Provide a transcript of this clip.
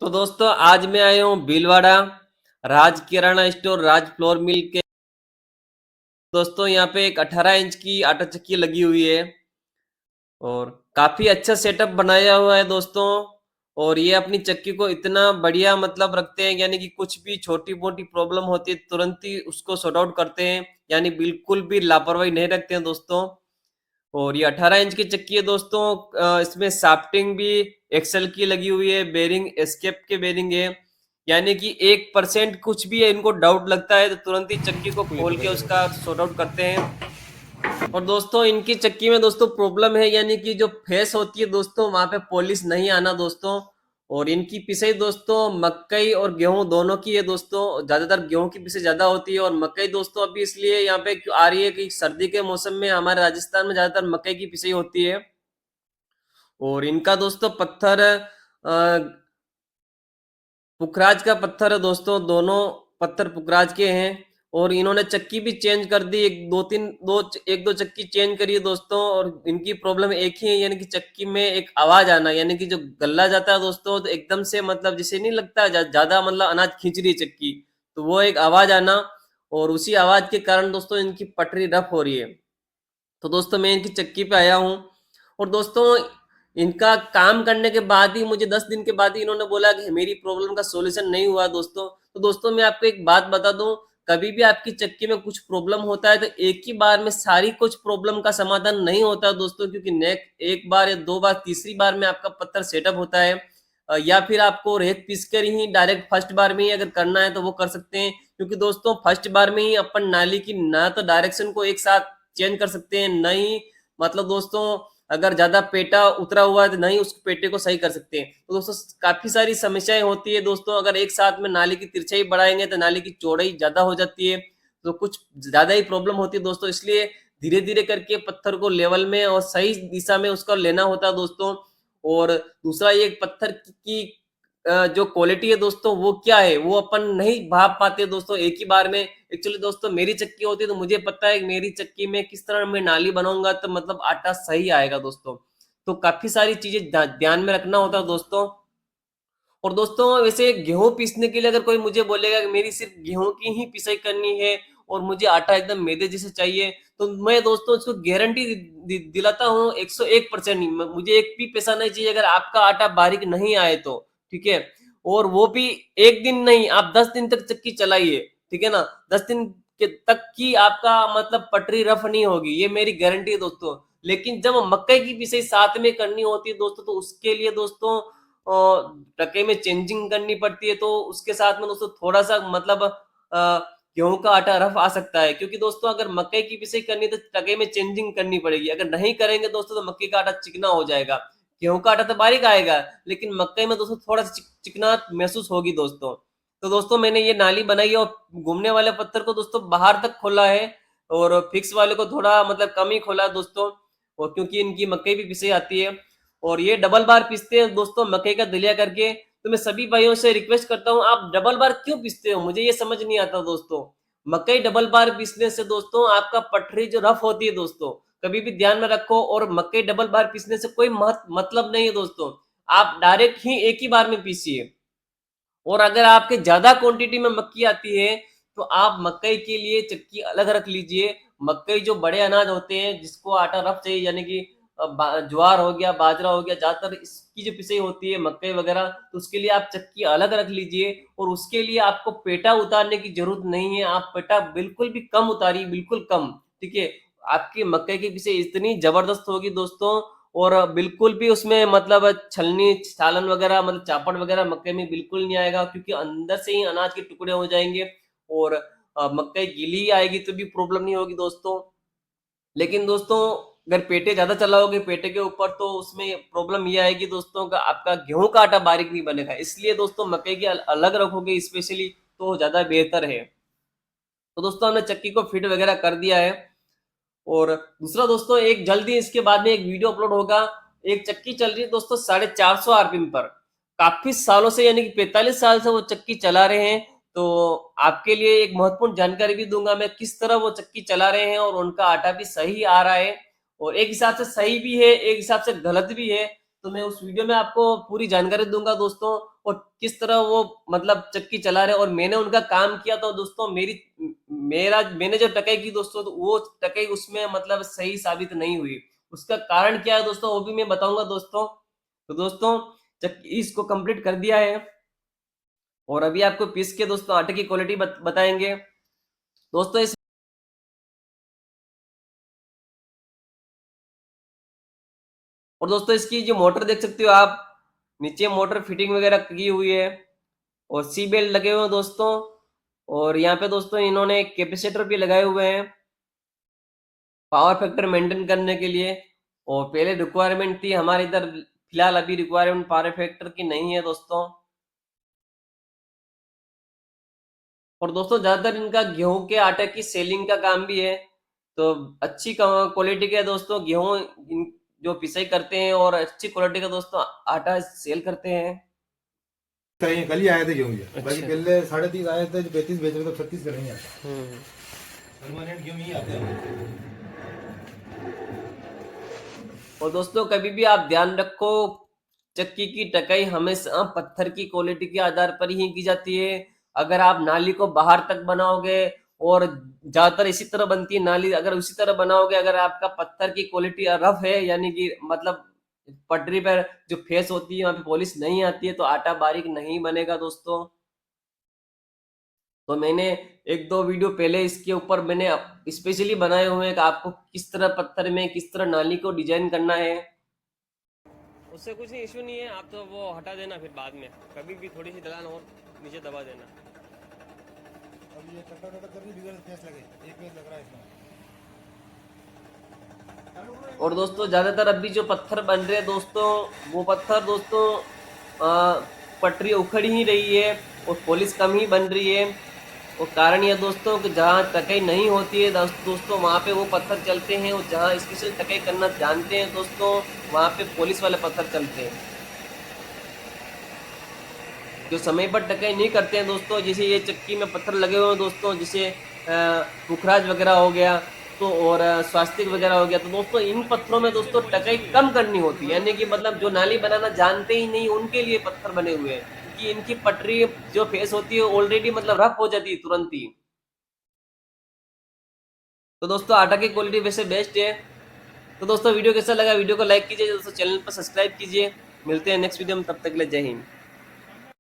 तो दोस्तों आज मैं आया हूँ भीलवाड़ा राज किराना स्टोर राज फ्लोर मिल के। दोस्तों यहाँ पे एक 18 इंच की आटा चक्की लगी हुई है और काफी अच्छा सेटअप बनाया हुआ है दोस्तों। और ये अपनी चक्की को इतना बढ़िया मतलब रखते हैं, यानी कि कुछ भी छोटी मोटी प्रॉब्लम होती है तुरंत ही उसको सॉर्ट आउट करते हैं, यानी बिल्कुल भी लापरवाही नहीं रखते हैं दोस्तों। और ये 18 इंच की चक्की है दोस्तों। इसमें शाफ्टिंग भी एक्सेल की लगी हुई है, बेरिंग एस्केप के बेरिंग है, यानी कि 1% कुछ भी है इनको डाउट लगता है तो तुरंत ही चक्की को खोल के उसका सॉर्ट आउट करते हैं। और दोस्तों इनकी चक्की में दोस्तों प्रॉब्लम है, यानी कि जो फेस होती है दोस्तों वहां पे पॉलिश नहीं आना दोस्तों। और इनकी पिसाई दोस्तों मकई और गेहूं दोनों की है दोस्तों, ज्यादातर गेहूं की पिसाई ज्यादा होती है और मकई दोस्तों अभी इसलिए यहाँ पे आ रही है कि सर्दी के मौसम में हमारे राजस्थान में ज्यादातर मकई की पिसाई होती है। और इनका दोस्तों पत्थर पुखराज का पत्थर है दोस्तों, दोनों पत्थर पुखराज के हैं। और इन्होंने चक्की भी चेंज कर दी, एक दो चक्की चेंज करी है दोस्तों। और इनकी प्रॉब्लम एक ही है, यानी कि चक्की में एक आवाज आना, यानी कि जो गल्ला जाता है दोस्तों तो एकदम से मतलब जिसे नहीं लगता ज्यादा मतलब अनाज खींच रही है चक्की, तो वो एक आवाज आना। और उसी आवाज के कारण दोस्तों इनकी पटरी रफ हो रही है। तो दोस्तों मैं इनकी चक्की पे आया हूँ और दोस्तों इनका काम करने के बाद ही मुझे 10 दिन के बाद ही इन्होंने बोला कि मेरी प्रॉब्लम का सॉल्यूशन नहीं हुआ दोस्तों। तो दोस्तों मैं आपको एक बात बता दूं, कभी भी आपकी चक्की में कुछ प्रॉब्लम होता है तो एक ही बार में सारी कुछ प्रॉब्लम का समाधान नहीं होता दोस्तों, क्योंकि नेक्स्ट एक बार या दो बार तीसरी बार में आपका पत्थर सेटअप होता है। या फिर आपको रेत पीस कर ही डायरेक्ट फर्स्ट बार में ही अगर करना है तो वो कर सकते हैं, क्योंकि दोस्तों फर्स्ट बार में ही अपन नाली की ना तो डायरेक्शन को एक साथ चेंज कर सकते हैं, नहीं मतलब दोस्तों अगर ज्यादा पेटा उतरा हुआ है तो नहीं उस पेटे को सही कर सकते हैं। तो दोस्तों काफी सारी समस्याएं होती है दोस्तों, अगर एक साथ में नाली की तिरछाई बढ़ाएंगे तो नाली की चौड़ाई ज्यादा हो जाती है, तो कुछ ज्यादा ही प्रॉब्लम होती है दोस्तों। इसलिए धीरे धीरे करके पत्थर को लेवल में और सही दिशा में उसका लेना होता है दोस्तों। और दूसरा ये पत्थर की जो क्वालिटी है दोस्तों वो क्या है वो अपन नहीं भाप पाते दोस्तों एक ही बार में। एक्चुअली दोस्तों मेरी चक्की होती है तो मुझे पता है मेरी चक्की में किस तरह मैं नाली बनाऊंगा तो मतलब आटा सही आएगा दोस्तों। तो काफी सारी चीजें ध्यान में रखना होता है दोस्तों। और दोस्तों वैसे गेहूं पीसने के लिए अगर कोई मुझे बोलेगा कि मेरी सिर्फ गेहूं की ही पिसाई करनी है और मुझे आटा एकदम मैदे जैसे चाहिए, तो मैं दोस्तों उसको गारंटी दिलाता हूँ 101%। मुझे एक भी पैसा नहीं चाहिए अगर आपका आटा बारीक नहीं आए तो, ठीक है। और वो भी एक दिन नहीं, आप 10 दिन तक चक्की चलाइए, ठीक है ना। 10 दिन के तक की आपका मतलब पटरी रफ नहीं होगी, ये मेरी गारंटी है दोस्तों। लेकिन जब मकई की पिसाई साथ में करनी होती है दोस्तों तो उसके लिए दोस्तों टके में चेंजिंग करनी पड़ती है, तो उसके साथ में दोस्तों थोड़ा सा मतलब गेहूं का आटा रफ आ सकता है, क्योंकि दोस्तों अगर मकई की पिसाई करनी है तो टके में चेंजिंग करनी पड़ेगी, अगर नहीं करेंगे दोस्तों तो मक्की का आटा चिकना हो जाएगा। गेहूं का आटा तो बारीक आएगा लेकिन मकई में दोस्तों थोड़ा सा चिकना महसूस होगी दोस्तों। तो दोस्तों मैंने ये नाली बनाई है और घूमने वाले पत्थर को दोस्तों बाहर तक खोला है और फिक्स वाले को थोड़ा मतलब कम ही खोला है दोस्तों। और क्योंकि इनकी मकई भी पिसाई आती है और ये डबल बार पीसते हैं दोस्तों मकई का दलिया करके। तो मैं सभी भाइयों से रिक्वेस्ट करता हूँ आप डबल बार क्यों पीसते हो, मुझे ये समझ नहीं आता दोस्तों। मकई डबल बार पीसने से दोस्तों आपका पटरी जो रफ होती है दोस्तों, कभी भी ध्यान में रखो। और मकई डबल बार पीसने से कोई मतलब नहीं है दोस्तों, आप डायरेक्ट ही एक ही बार में पीसिए। और अगर आपके ज्यादा क्वांटिटी में मक्की आती है तो आप मकई के लिए चक्की अलग रख लीजिए। मकई जो बड़े अनाज होते हैं जिसको आटा रफ चाहिए, यानी कि ज्वार हो गया बाजरा हो गया, ज्यादातर इसकी जो पिसाई होती है मकई वगैरह, तो उसके लिए आप चक्की अलग रख लीजिए। और उसके लिए आपको पेटा उतारने की जरूरत नहीं है, आप पेटा बिल्कुल भी कम उतारिए, बिल्कुल कम, ठीक है। आपकी मकई की पिसाई इतनी जबरदस्त होगी दोस्तों, और बिल्कुल भी उसमें मतलब छलनी छालन वगैरह मतलब चापड़ वगैरह मक्के में बिल्कुल नहीं आएगा, क्योंकि अंदर से ही अनाज के टुकड़े हो जाएंगे। और मक्के गीली आएगी तो भी प्रॉब्लम नहीं होगी दोस्तों। लेकिन दोस्तों अगर पेटे ज्यादा चलाओगे पेटे के ऊपर तो उसमें प्रॉब्लम ये आएगी दोस्तों का आपका गेहूं का आटा बारीक नहीं बनेगा, इसलिए दोस्तों मकई के अलग रखोगे स्पेशली तो ज्यादा बेहतर है। तो दोस्तों हमने चक्की को फिट वगैरह कर दिया है। और दूसरा दोस्तों एक जल्दी इसके बाद में एक वीडियो अपलोड होगा। एक चक्की चल रही है दोस्तों 450 आरपीएम पर, काफी सालों से यानी कि 45 साल से वो चक्की चला रहे हैं। तो आपके लिए एक महत्वपूर्ण जानकारी भी दूंगा मैं किस तरह वो चक्की चला रहे हैं और उनका आटा भी सही आ रहा है। और एक हिसाब से सही भी है एक हिसाब से गलत भी है, तो मैं उस वीडियो में आपको पूरी जानकारी दूंगा दोस्तों, और किस तरह वो मतलब चक्की चला रहे, और मैंने उनका काम किया तो दोस्तों मैंने जो टकाई की दोस्तों, तो वो टकाई उसमें मतलब सही साबित नहीं हुई। उसका कारण क्या है दोस्तों, वो भी मैं बताऊंगा दोस्तों। तो दोस्तों चक्की इसको कंप्लीट कर दिया है, और अभी आपको पीस के दोस्तों आटे की क्वालिटी बताएंगे दोस्तों। इस और दोस्तों इसकी जो मोटर देख सकते हो आप, नीचे मोटर फिटिंग वगैरह की हुई है, और सी बेल्ट लगे हुए हैं दोस्तों। और यहाँ पे दोस्तों इन्होंने कैपेसिटर भी लगाए हुए हैं पावर फैक्टर मेंटेन करने के लिए। और पहले रिक्वायरमेंट थी हमारे इधर, फिलहाल अभी रिक्वायरमेंट पावर फैक्टर की नहीं है दोस्तों। और दोस्तों ज्यादातर इनका गेहूं के आटे की सेलिंग का काम भी है, तो अच्छी क्वालिटी के दोस्तों गेहूं जो पिसाई करते हैं, और अच्छी क्वालिटी का दोस्तों आटा सेल करते हैं। कल ही आए थे गेहूं ये, बाकी अच्छा। पहले 30.5 आए थे, जो 35 बेच रहे थे, 36 का नहीं आता। हम्म। परमानेंट गेहूं ही आते हैं। और दोस्तों कभी भी आप ध्यान रखो, चक्की की टकाई हमेशा पत्थर की क्वालिटी के आधार पर ही की जाती है। अगर आप नाली को बाहर तक बनाओगे, और ज्यादातर इसी तरह बनती है नाली, अगर उसी तरह बनाओगे, अगर आपका पत्थर की क्वालिटी रफ है, यानी कि मतलब पटरी पर जो फेस होती है वहां पे पॉलिश नहीं आती है, तो आटा बारीक नहीं बनेगा दोस्तों। तो मैंने एक दो वीडियो पहले इसके ऊपर मैंने स्पेशली बनाए हुए हैं कि आपको किस तरह पत्थर में किस तरह नाली को डिजाइन करना है। उससे कुछ नहीं, इश्यू नहीं है, आप तो वो हटा देना फिर बाद में, कभी भी थोड़ी सी ढलान और नीचे दबा देना। अब ये कटा कटा करके डीजल फेस लगे, एक फेस लग रहा है इसमें। और दोस्तों ज्यादातर अभी जो पत्थर बन रहे हैं दोस्तों, वो पत्थर दोस्तों पटरी उखड़ ही रही है, और पॉलिश कम ही बन रही है। और कारण यह दोस्तों कि जहाँ टकाई नहीं होती है दोस्तों, वहाँ पे वो पत्थर चलते हैं, और जहाँ स्पेशल टकाई करना जानते हैं दोस्तों, वहाँ पे पॉलिश वाले पत्थर चलते हैं। जो समय पर टकाई नहीं करते हैं दोस्तों, जैसे ये चक्की में पत्थर लगे हुए हैं दोस्तों, जैसे पुखराज वगैरह हो गया, तो और स्वास्तिक वगैरह हो गया, तो दोस्तों इन पत्थरों में दोस्तों टकाई कम करनी होती है, यानी कि मतलब जो नाली बनाना जानते ही नहीं उनके लिए पत्थर बने हुए हैं, क्योंकि इनकी पटरी जो फेस होती है ऑलरेडी मतलब रफ हो जाती है तुरंत ही। तो दोस्तों आटा की क्वालिटी वैसे बेस्ट है। तो दोस्तों वीडियो कैसा लगा, वीडियो को लाइक कीजिए दोस्तों, चैनल पर सब्सक्राइब कीजिए। मिलते हैं नेक्स्ट वीडियो में, तब तक के लिए जय हिंद।